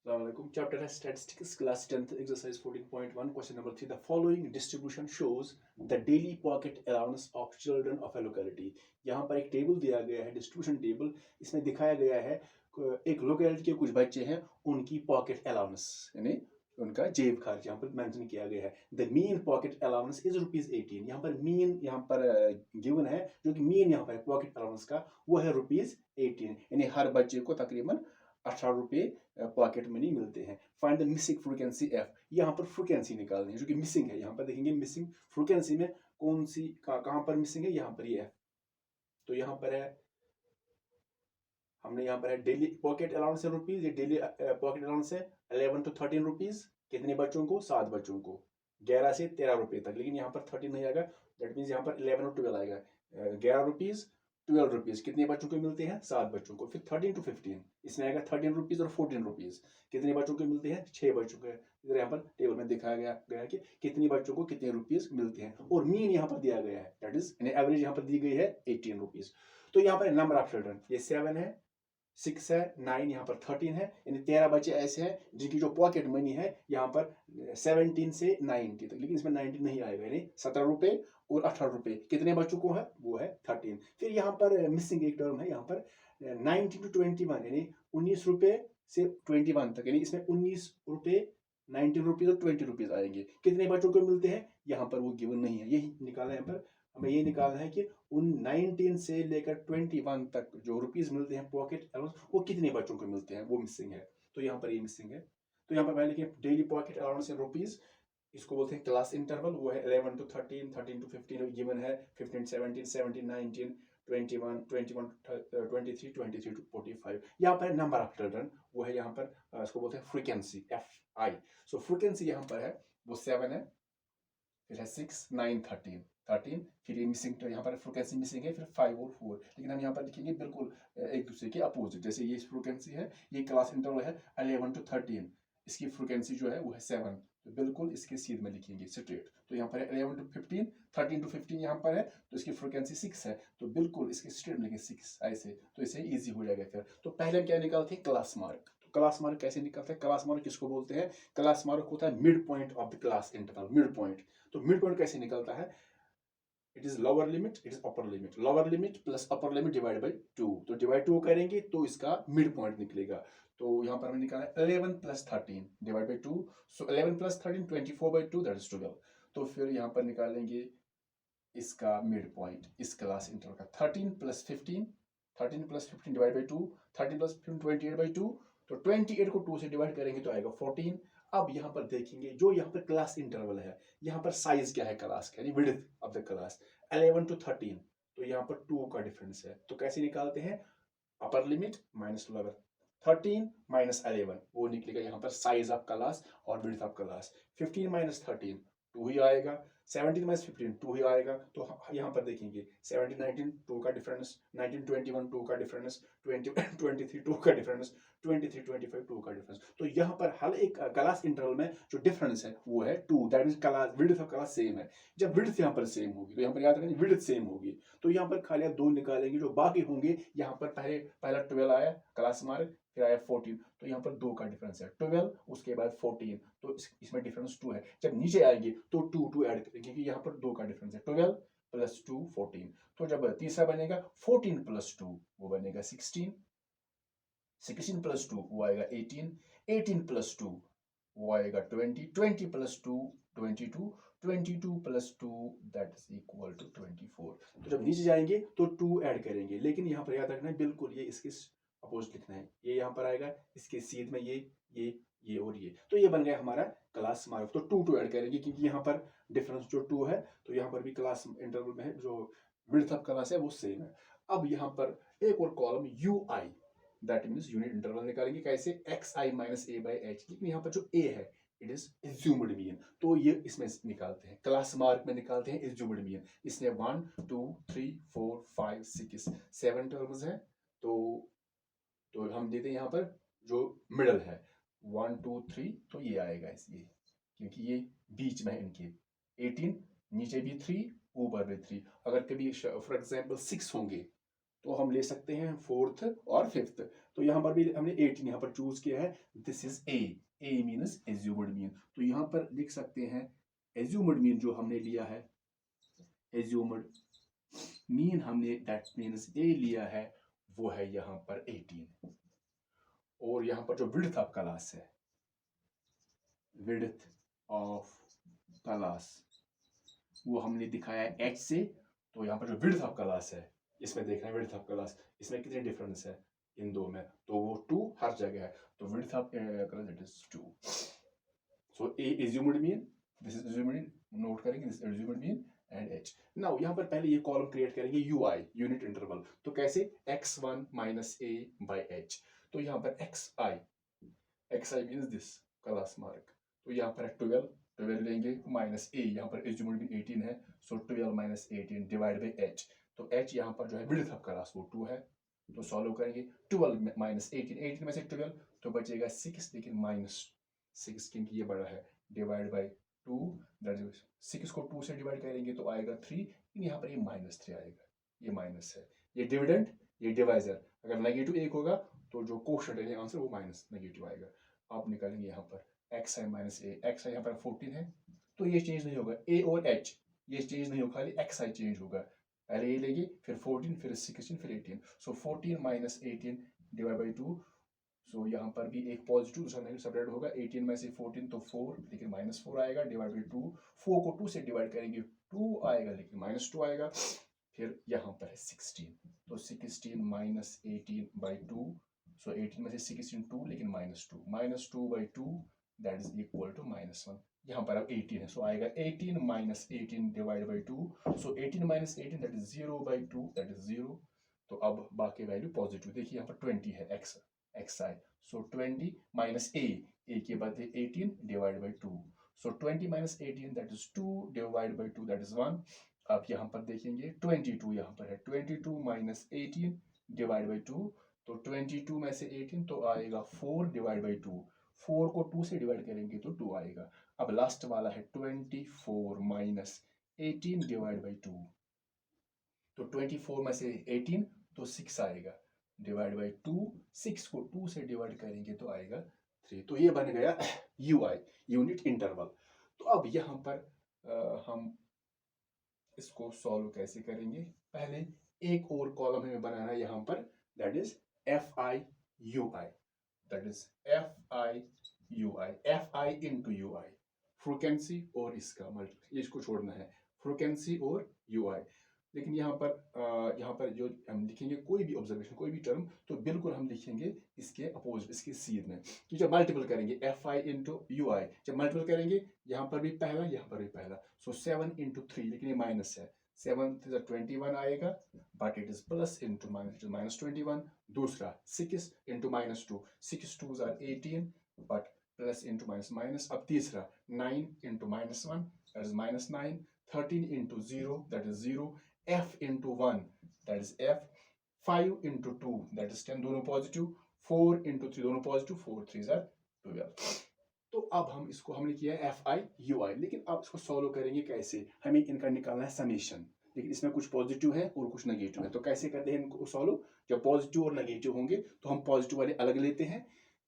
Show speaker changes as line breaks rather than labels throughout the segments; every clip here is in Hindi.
Assalamualaikum. Chapter है Statistics, Class 10th, Exercise 14.1, Question number 3. The following distribution shows the daily pocket allowance of children of a locality. यहाँ पर एक टेबल दिया गया है, डिस्ट्रीब्यूशन टेबल. इसमें दिखाया गया है एक लोकेलिटी के कुछ बच्चे हैं, उनकी पॉकेट अलाउंस यानी उनका जेब खर्च यहाँ पर मेंशन किया गया है. The mean pocket allowance is ₹18. यहाँ पर मीन यहाँ पर गिवन है, जो कि मीन यहाँ पर पॉकेट अलाउंस का वो है ₹18, यानी हर बच्चे को तकरीबन 18 रुपये पॉकेट मनी मिलते हैं. Find the missing frequency F. यहाँ पर फ्रीक्वेंसी निकालनी है जो कि मिसिंग है. यहाँ पर देखेंगे मिसिंग फ्रीक्वेंसी में कौन सी कहाँ पर मिसिंग है. यहाँ पर ये एफ. तो यहाँ पर है, हमने यहाँ पर है डेली पॉकेट अलाउंस है रुपीज. ये डेली पॉकेट अलाउंस है 11 to 13 रुपीज. कितने बच्चों को? 7 बच्चों को, 11 से 13 रुपए तक. लेकिन यहाँ पर 13 नहीं आएगा, दैट मीन्स यहाँ पर 11 और 12 आएगा. 11 रुपीज, 12 रुपीज. कितने बच्चों को मिलते हैं? 7 बच्चों को. फिर 13 to 15, इसमें आएगा 13 रुपीज और 14 रुपीज. कितने बच्चों को मिलते हैं? 6 बच्चों को. इधर यहाँ पर टेबल में दिखाया गया कि कितने बच्चों को कितने रुपीज मिलते हैं, और मीन यहाँ पर दिया गया है, दैट इज एवरेज यहाँ पर दी गई है 18 रुपीज. तो यहाँ पर नंबर ऑफ चिल्ड्रन, ये 7 है, 6 है, 9, यहाँ पर 13 है, यानी 13 बच्चे ऐसे हैं जिनकी जो पॉकेट मनी है यहाँ पर 17 से 90 तक. लेकिन इसमें 90 नहीं आएगा, यानी 17 रुपए और 18 रुपए. कितने बच्चों को है? वो है 13. फिर यहाँ पर मिसिंग एक टर्म है, यहाँ पर 19 to 21, यानी 19 रुपए से 21 तक, यानी इसमें 19 रुपए, 19 रुपीज और 20 रुपीज आएंगे. कितने बच्चों को मिलते हैं? यहाँ पर वो गिवन नहीं है. यही निकाला है, यहाँ पर हमें ये निकालना है कि उन 19 से लेकर 21 तक जो रुपीज मिलते हैं पॉकेट अलाउंस, वो कितने बच्चों को मिलते हैं, वो मिसिंग है. तो यहाँ पर ये मिसिंग है. तो यहाँ पर पहले लिखे daily pocket allowance in rupees. इसको बोलते हैं क्लास इंटरवल. वो है 11 to 13, 13 to 15 गिवन है, 15 17, 17 19, 21 21 23, 23 to 45. यहाँ पर नंबर ऑफ चिल्ड्रन, वो है यहाँ पर इसको बोलते हैं फ्रीक्वेंसी, FI. सो फ्रीक्वेंसी यहाँ पर है वो 7 है, फिर है 6, 9, 13, फिर ये मिसिंग, तो यहाँ पर फ्रीक्वेंसी मिसिंग है, फिर 5 और 4. लेकिन हम यहाँ पर लिखेंगे बिल्कुल एक दूसरे के अपोजिट. जैसे ये फ्रीक्वेंसी है, ये क्लास इंटरवल है 11 to 13, इसकी फ्रीक्वेंसी जो है वो है 7, तो बिल्कुल इसके सीध में लिखेंगे स्ट्रेट. तो यहाँ पर है 11 to 15, 13 to 15 यहाँ पर है, तो इसकी फ्रीक्वेंसी 6 है, तो बिल्कुल इसके स्ट्रेट में लिखेंगे 6 ऐसे. तो इसे ईजी हो जाएगा. फिर तो पहले हम क्या निकालते हैं? Class mark. क्लास मार्क कैसे निकलता है? क्लास मार्क किसको बोलते हैं? क्लास मार्क होता है mid point of the class interval, mid point. तो मिड पॉइंट कैसे निकलता है? It is lower limit, it is upper limit. Lower limit plus upper limit divide by 2. तो डिवाइड 2 करेंगे तो इसका मिड पॉइंट निकलेगा. तो यहाँ पर हमें निकाला 11 plus 13 divide by 2. So 11 plus 13 24/2, that is 12. तो फिर यहाँ पर निकालेंगे इसका मिड पॉइंट इस क्लास इंटरवल का. 13 plus 15, 13 plus 15 divide by 2, 13 plus 15 28/2. तो 28 को 2 से डिवाइड करेंगे तो आएगा 14. अब यहाँ पर देखेंगे जो यहाँ पर क्लास इंटरवल है, यहाँ पर साइज क्या है क्लास का, यानी width of the class 11 to 13. तो यहाँ पर 2 का डिफरेंस है. तो कैसे निकालते हैं? Upper limit minus lower, 13 minus 11, वो निकलेगा यहाँ पर साइज ऑफ क्लास और विड्थ ऑफ क्लास. 15 माइनस 13 2 ही आएगा, 17 माइनस 15 2 ही आएगा. तो यहाँ पर देखेंगे 17 19 2 का डिफरेंस, 19 21 2 का डिफरेंस, 20 23 2 का डिफरेंस, 23 25 2 का डिफरेंस. तो यहाँ पर हर एक क्लास इंटरवल में जो डिफरेंस है वो है 2, that means class width of class same है. जब विड्थ यहाँ पर सेम होगी तो यहाँ पर याद रखना विड्थ सेम होगी, तो यहाँ पर खाली आप 2 निकालेंगे, जो बाकी होंगे यहाँ पर पहला 12 आया क्लास मार्क, फिर आया 14. तो यहाँ पर 2 का डिफरेंस है, 12 उसके बाद 14. तो इसमें डिफरेंस 2 है. जब नीचे आएंगे तो 2 ऐड करेंगे क्योंकि यहाँ पर 2 का डिफरेंस है. 12 प्लस 2 14. तो जब तीसरा बनेगा 14 प्लस 2 वो बनेगा 16, 16 प्लस 2 वो आएगा 18, 18 प्लस 2 वो आएगा 20, 20 plus 2 22, 22 plus 2 that is equal to 24. तो जब नीचे जाएंगे तो 2 ऐड करेंगे, लेकिन यहाँ पर याद रखना है बिल्कुल ये इसके अपोजिट लिखना है. ये यहाँ पर आएगा, इसके सीध में ये और ये. तो ये बन गया हमारा क्लास मार्क. तो 2 ऐड करेंगे क्योंकि यहाँ पर डिफरेंस जो 2 है, तो यहाँ पर भी क्लास इंटरवल में है जो विड्थ ऑफ क्लास है वो सेम है. अब यहाँ पर एक और column UI, that means unit interval निकालेंगे. कैसे? xi minus a by h. लेकिन यहाँ पर जो a है इट इज एज्यूम्ड मीन, तो ये इसमें निकालते हैं, क्लास मार्क में निकालते हैं एज्यूम्ड मीन. इसमें 1 2 3 4 5 6 7 टर्म्स है. तो हम देते हैं यहाँ पर जो मिडल है 1 2 3, तो ये आएगा ये, क्योंकि ये बीच में है इनके. 18 नीचे भी 3 ऊपर भी 3. अगर कभी फॉर एग्जाम्पल 6 होंगे तो हम ले सकते हैं फोर्थ और फिफ्थ। तो यहाँ पर भी हमने 18 यहाँ पर चूज किया है। This is a means assumed mean. तो यहाँ पर लिख सकते हैं एज्यूम्ड मीन जो हमने लिया है, एज्यूम्ड मीन हमने दैट मीन्स ए लिया है, वो है यहाँ पर 18। और यहाँ पर जो विड्थ ऑफ क्लास है, विड्थ ऑफ क्लास, वो हमने दिखाया है एच से। तो यहाँ पर जो विड्थ ऑफ क्लास है, इसमें देखना है विड्थ ऑफ क्लास, इसमें कितने डिफरेंस है इन दो में, तो वो 2 हर जगह है। तो width of class it is 2। So a assumed mean, this is assumed mean, note करेंगे this assumed mean and H. Now यहाँ पर पहले ये कॉलम क्रिएट करेंगे यूआई, यूनिट इंटरवल। तो कैसे, x1 minus A by H. तो यहाँ पर xi means this class mark. तो यहाँ पर है 12 लेंगे माइनस ए, यहाँ पर एज्यूम्ड मीन 18 है, सो 12 माइनस 18 डिवाइड बाई एच। तो एच यहाँ पर जो है विड्थ ऑफ क्लास वो 2 है। तो सॉल्व करेंगे 12 माइनस 18 में से 12 तो बचेगा 6, लेकिन माइनस 6 क्योंकि ये बड़ा है, डिवाइड बाई 2, दैट इज 6 को 2 से डिवाइड करेंगे तो आएगा 3, यहाँ पर ये -3 आएगा, ये माइनस है। ये डिविडेंड, ये डिवाइजर, अगर नेगेटिव 1 होगा तो जो कोशेंट है आंसर वो माइनस नेगेटिव आएगा। आप निकालेंगे यहाँ पर xi माइनस ए, xi यहाँ पर 14 है, तो ये चेंज नहीं होगा, a और h ये चेंज नहीं होगा, खाली xi चेंज होगा। पहले ये लेंगे, फिर 14, फिर 16, फिर 18। सो 14 माइनस 18 डिवाइड बाई 2। सो यहाँ पर भी एक पॉजिटिव दूसरा नेगेटिव सेपरेट होगा, 18 में से 14 तो 4, लेकिन -4 आएगा, डिवाइड बाई 2। 4 को 2 से डिवाइड करेंगे 2 आएगा, लेकिन -2 आएगा। फिर यहाँ पर है 16, तो 16 माइनस 18 बाई 2। सो 18 में से 16 2, लेकिन -2 by 2 that is equal to -1। यहाँ पर अब 18 है, सो आएगा 18 minus 18 divide by 2। So 18 minus 18 that is 0 by 2, that is 0। तो अब बाकी वैल्यू पॉजिटिव, देखिए यहाँ पर 20 है xi। सो 20 माइनस ए के बाद 18 divide by 2। So 20 minus 18 that is 2 divide by 2 that is 1। अब यहाँ पर देखेंगे 22 यहाँ पर है, 22 माइनस 18 डिवाइड बाई 2। तो 22 में से 18 तो आएगा 4 डिवाइड बाई 2। 4 को 2 से डिवाइड करेंगे तो 2 आएगा। अब लास्ट वाला है 24 माइनस 18 डिवाइड बाई 2। तो 24 में से 18 तो 6 आएगा, डिवाइड बाई 2। 6 को 2 से डिवाइड करेंगे तो आएगा 3। तो ये बन गया यूआई, यूनिट इंटरवल। तो अब यहाँ पर हम इसको सॉल्व कैसे करेंगे, पहले एक और कॉलम हमें बनाना है यहाँ पर, that is F I U I, that is F I U I, F I into you I, frequency और इसका मल्टीप्लाई, इसको छोड़ना है, फ्रीक्वेंसी और यू आई। लेकिन यहाँ पर जो हम लिखेंगे कोई भी ऑब्जर्वेशन, कोई भी टर्म, तो बिल्कुल हम लिखेंगे इसके अपोजिट, इसके सीध में। कि जब मल्टीपल करेंगे एफ आई इंटू यू आई, जब मल्टीपल करेंगे यहाँ पर भी पहला, यहाँ पर भी पहला। सो 7 इंटू 3, लेकिन ये माइनस है, 7 21 आएगा, but it is plus into minus, it is -21। दूसरा 6 into -2, 6 2s are 18, but plus into minus minus. अब तीसरा 9 into -1 that is -9, 13 into 0 that is 0, f into 1 that is f, 5 into 2 that is 10, दोनों पॉजिटिव, 4 इंटू 3 दोनों पॉजिटिव, 4 3s आर 12। तो अब हम इसको हमने किया है एफ आई यू आई, लेकिन अब इसको सॉल्व करेंगे कैसे, हमें इनका निकालना है समेशन, लेकिन इसमें कुछ पॉजिटिव है और कुछ नेगेटिव है। तो कैसे करते हैं इनको सॉल्व, जब पॉजिटिव और नेगेटिव होंगे तो हम पॉजिटिव वाले अलग लेते हैं,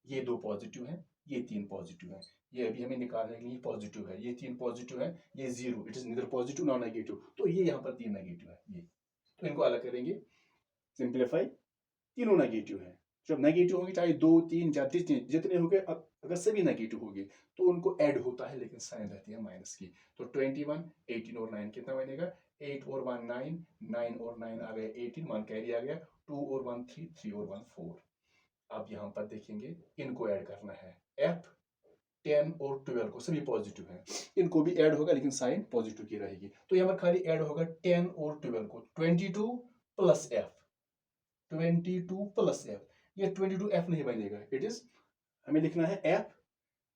ये 2 पॉजिटिव है, ये 3 पॉजिटिव है, ये अभी हमें निकालने के लिए पॉजिटिव है, ये 3 पॉजिटिव है, ये 0, it is neither positive non negative, तो ये यहाँ पर 3 नेगेटिव है, ये तो इनको अलग करेंगे, सिंप्लीफाई, तीनों नेगेटिव है। जब नेगेटिव होंगे चाहे 2 3 या जितने हो गए, अगर सभी नेगेटिव होंगे तो उनको ऐड होता है, लेकिन साइन रहती है माइनस की। तो 21 18 और 9 कितना बनेगा, 8 और 1 9, 9 और 9 आ गया 18, 1 कैरी आ गया, 2 और 1 3, 3 और 1 4। अब यहाँ पर देखेंगे इनको ऐड करना है, f 10 और 12 को सभी पॉजिटिव है, इनको भी ऐड होगा, लेकिन साइन पॉजिटिव की रहेगी। तो यहाँ पर खाली ऐड होगा 10 और 12 को, 22 प्लस f, 22 प्लस f, ये 22 f नहीं बनेगा, इट इज हमें लिखना है f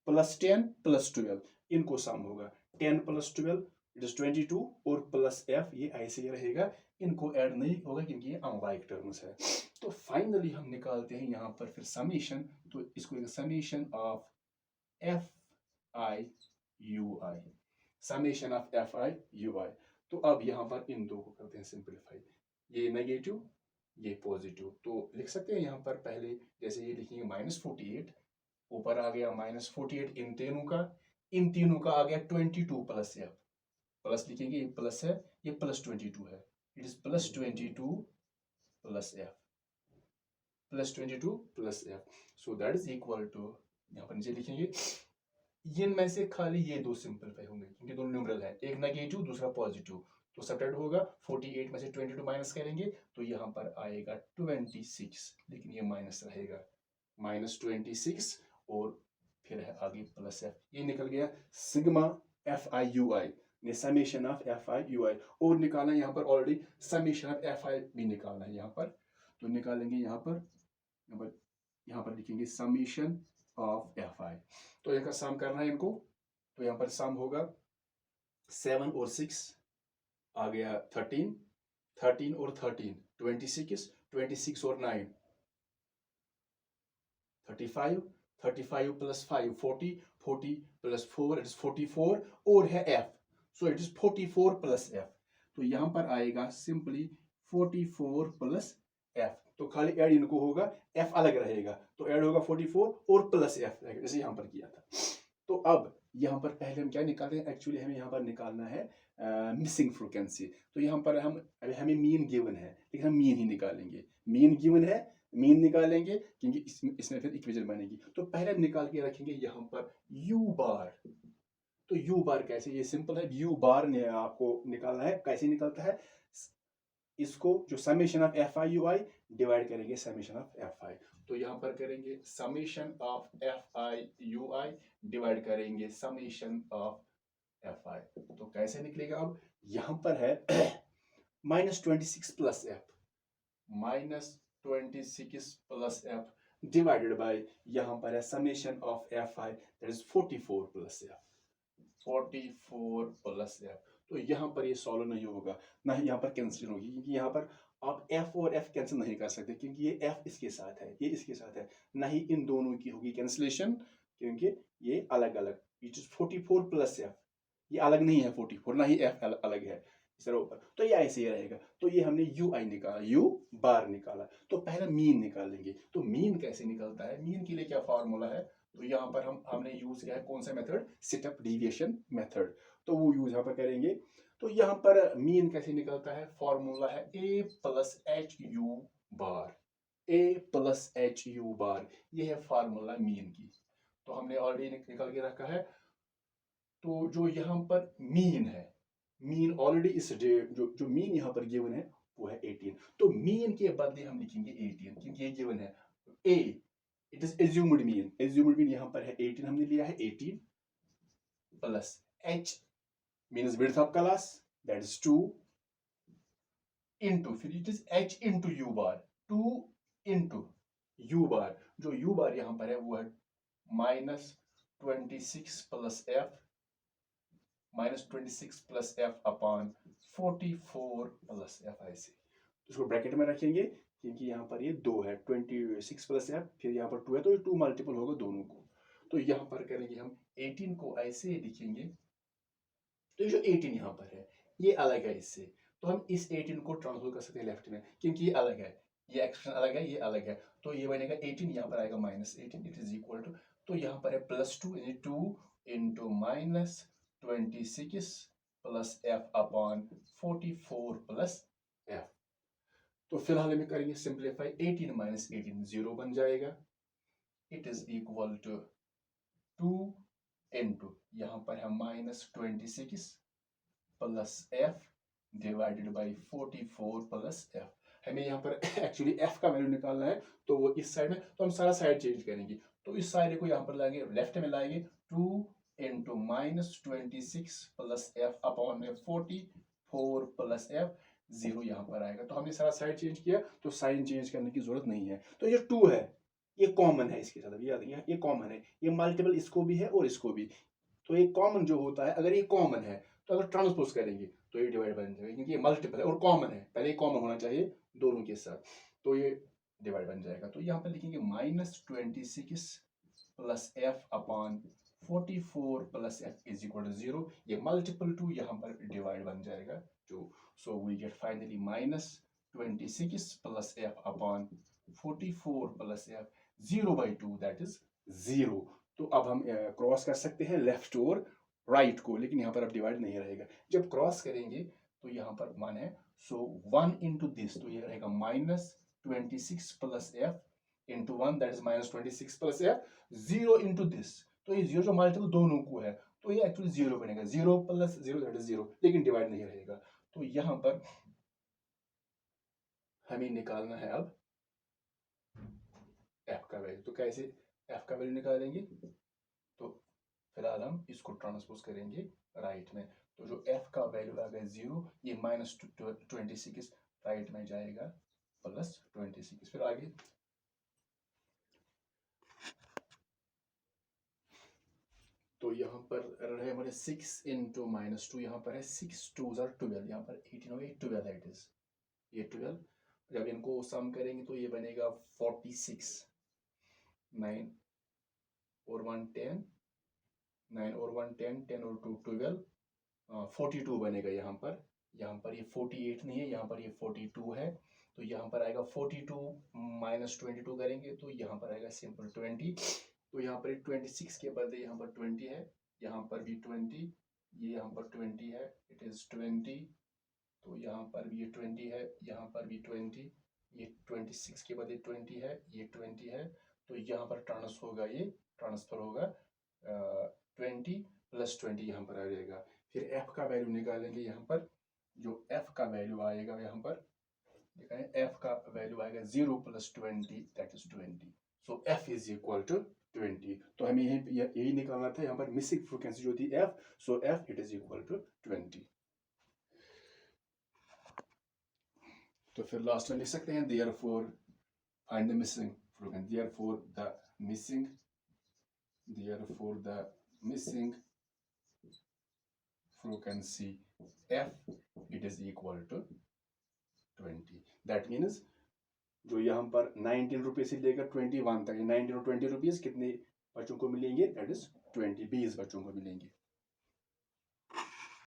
प्लस 10 प्लस 12, इनको सम होगा, 10 प्लस 12 इट इज 22 और प्लस f, ये ऐसे ही रहेगा, इनको ऐड नहीं होगा क्योंकि ये अनलाइक टर्म्स है। तो फाइनली हम निकालते हैं यहाँ पर फिर समीशन, तो इसको summation of F I U I, summation of F I U I. तो अब यहाँ पर इन दो को करते हैं सिंप्लीफाई, ये नेगेटिव ये पॉजिटिव। तो लिख सकते हैं यहाँ पर पहले जैसे ये लिखेंगे -48, ऊपर आ गया -48 इन तीनों का आ गया 22 प्लस एफ, प्लस लिखेंगे, ये प्लस है, ये +22 है, it is +22 plus f, +22 plus f, so that is equal to, यहाँ पर नीचे लिखेंगे, इनमें से खाली ये दो सिंपलीफाई होंगे क्योंकि दोनों न्यूमरल है, एक नेगेटिव दूसरा पॉजिटिव, तो सब्ट्रैक्ट होगा, 48 में से 22 माइनस करेंगे तो यहाँ पर आएगा 26, लेकिन ये माइनस रहेगा, -26 और फिर है आगे प्लस एफ, ये निकल गया सिग्मा FI/UI, ने समेशन ऑफ FI/UI, और निकालना यहाँ पर ऑलरेडी समेशन ऑफ FI भी निकालना है यहाँ पर, तो निकालेंगे यहाँ पर लिखेंगे समेशन ऑफ FI, तो इनका सम करना है इनको, तो यहाँ पर सम होगा 7 और 6 आ गया 13, 13 और 13 26, 26 और 9 35, 35 प्लस 5 40, 40 प्लस 4 इट इज 44, और है F, so it is 44 plus F, तो यहाँ पर आएगा सिंपली 44 प्लस F, तो खाली ऐड इनको होगा, F अलग रहेगा, तो ऐड होगा 44 और प्लस F रहेगा, जैसे यहाँ पर किया था। तो अब यहाँ पर पहले हम क्या निकालते हैं, एक्चुअली हमें यहाँ पर निकालना है मिसिंग फ्रीक्वेंसी, तो यहाँ पर हमें मीन गिवन है, लेकिन हम मीन ही निकालेंगे, मीन गिवन है, मीन निकालेंगे क्योंकि इसमें फिर इक्वेशन बनेगी, तो पहले हम निकाल के रखेंगे यहाँ पर U बार, तो U बार कैसे, ये सिंपल है, U बार ने आपको निकालना है, कैसे निकलता है, इसको जो समेशन ऑफ FI/UI डिवाइड करेंगे समेशन ऑफ FI, तो यहाँ पर करेंगे समेशन ऑफ FI/UI डिवाइड करेंगे समेशन ऑफ FI, तो कैसे निकलेगा, अब यहाँ पर है -26 plus F, -26 plus F divided by, यहाँ पर है summation of FI that is 44 plus F, 44 plus F, तो यहाँ पर ये सॉल्व नहीं होगा, ना ही यहाँ पर कैंसिल होगी, क्योंकि यहाँ पर आप F और F कैंसिल नहीं कर सकते, क्योंकि ये F इसके साथ है, ये इसके साथ है, ना ही इन दोनों की होगी कैंसिलेशन, क्योंकि ये अलग अलग, इट इज 44 प्लस F, ये अलग नहीं है 44, ना ही F अलग है इस तरह ऊपर, तो ये ऐसे ही रहेगा, तो ये हमने UI निकाला, U बार निकाला, तो पहला मीन निकालेंगे, तो मीन कैसे निकलता है, मीन के लिए क्या फार्मूला है, तो यहाँ पर हमने यूज किया है कौन सा मेथड, सेटअप डेविएशन मेथड, तो वो यूज यहाँ पर करेंगे, तो यहाँ पर मीन कैसे निकलता है, फॉर्मूला है A plus HU bar, A plus HU बार, ये है फार्मूला मीन की, तो हमने ऑलरेडी निकल के रखा है, तो जो यहाँ पर मीन है, मीन ऑलरेडी इस जो मीन यहाँ पर गिवन है वो है 18, तो मीन के बदले हम लिखेंगे 18 क्योंकि ये गिवन है, A it is assumed mean यहाँ पर है 18, हमने लिया है 18 plus H means width of class that is 2 into, फिर it is H into U bar, 2 into U bar, जो U बार यहाँ पर है वो है -26 plus F, -26 plus F upon 44 plus F, ऐसे इसको ब्रैकेट में रखेंगे क्योंकि यहाँ पर ये 2 है, 26 प्लस F, फिर यहाँ पर 2 है, तो ये 2 मल्टीपल होगा दोनों को, तो यहाँ पर करेंगे हम 18 को ऐसे लिखेंगे, तो ये जो 18 यहाँ पर है ये अलग है इससे, तो हम इस 18 को ट्रांसफर कर सकते हैं लेफ्ट में क्योंकि ये अलग है, ये एक्सप्रेशन अलग है, ये अलग है, तो ये बनेगा 18, यहाँ पर आएगा -18, इट इज इक्वल टू, तो यहाँ पर है +2 यानी 2 into -26 plus F upon 44 plus F, तो फिलहाल हमें करेंगे सिंप्लीफाई, 18 माइनस 18 0 बन जाएगा, it is equal to 2 into यहाँ पर है -26 plus F divided by 44 plus F, हमें यहाँ पर एक्चुअली F का वैल्यू निकालना है, तो वो इस साइड में, तो हम सारा साइड चेंज करेंगे, तो इस साइड को यहाँ पर लाएंगे, लेफ्ट में लाएंगे, 2 इंटू -26 प्लस F अपॉन में 44 प्लस F, 0 यहाँ पर आएगा, तो हमने सारा साइड चेंज किया, तो साइन चेंज करने की जरूरत नहीं है, तो ये 2 है, ये कॉमन है इसके साथ, अभी याद ये कॉमन है, ये मल्टीपल इसको भी है और इसको भी, तो ये कॉमन जो होता है, अगर ये कॉमन है तो अगर ट्रांसपोज करेंगे तो ये डिवाइड बन जाएगा, क्योंकि ये मल्टीपल है और कॉमन है, पहले कॉमन होना चाहिए दोनों के साथ, तो ये डिवाइड बन जाएगा, तो यहाँ पर लिखेंगे -26 plus F upon 44 plus F is equal to 0, ये मल्टीपल टू यहाँ पर डिवाइड बन जाएगा 2, so we get finally 26 plus f upon 44 plus f 0/2 that is 0। तो अब हम क्रॉस कर सकते हैं लेफ्ट और राइट को, लेकिन यहाँ पर अब डिवाइड नहीं रहेगा। जब क्रॉस करेंगे तो यहाँ पर मान है, सो 1 इंटू दिस, तो ये रहेगा -26 plus f into 1 that is -26 plus f 0 into this. तो ये 0 जो मल्टीपल दोनों को है तो ये एक्चुअली 0 बनेगा, 0 प्लस 0 दैट इज 0, लेकिन डिवाइड नहीं रहेगा। तो यहाँ पर हमें निकालना है अब f का वैल्यू। तो कैसे f का वैल्यू निकालेंगे, तो फिलहाल हम इसको ट्रांसपोज करेंगे राइट में। तो जो f का वैल्यू आ गया 0, ये -26 राइट में जाएगा +26। फिर आगे तो यहाँ पर रहे हमारे 6 इंटू -2, यहाँ पर है 6 2s are 12, यहाँ पर 18 हो गई 12 है, इट इज ये 12। जब इनको सम करेंगे तो ये बनेगा 46, 9 और 1 10, 9 और 1 10, 10 और 2 12, 42 बनेगा यहाँ पर। यहाँ पर ये 48 नहीं है, यहाँ पर ये 42 है। तो यहाँ पर आएगा 42 माइनस 22 करेंगे तो यहाँ पर आएगा सिंपल 20। तो यहाँ पर 26 के बदले यहाँ पर 20 है, यहाँ पर भी 20, ये यहाँ पर 20 है, इट इज 20। तो यहाँ पर भी ये 20 है, यहाँ पर भी 20, ये 26 के बदले 20 है, ये 20 है। तो यहाँ पर ट्रांसफर होगा 20 प्लस 20 यहाँ पर आ जाएगा। फिर f का वैल्यू निकालेंगे। यहाँ पर जो f का वैल्यू आएगा, यहाँ पर देखें f का वैल्यू आएगा 0 plus 20 that is 20। So f is equal to 20। तो हमें यही निकालना था। यहाँ पर मिसिंग फ्रीक्वेंसी जो थी f, so f it is equal to 20। तो फिर लास्ट में लिख सकते हैं therefore find the missing frequency, therefore the missing frequency f it is equal to 20। That means जो यहाँ पर 19 रुपये से लेकर 21 तक, 19 और 20 रुपीज कितने बच्चों को मिलेंगे, दैट इज 20 बच्चों को मिलेंगे।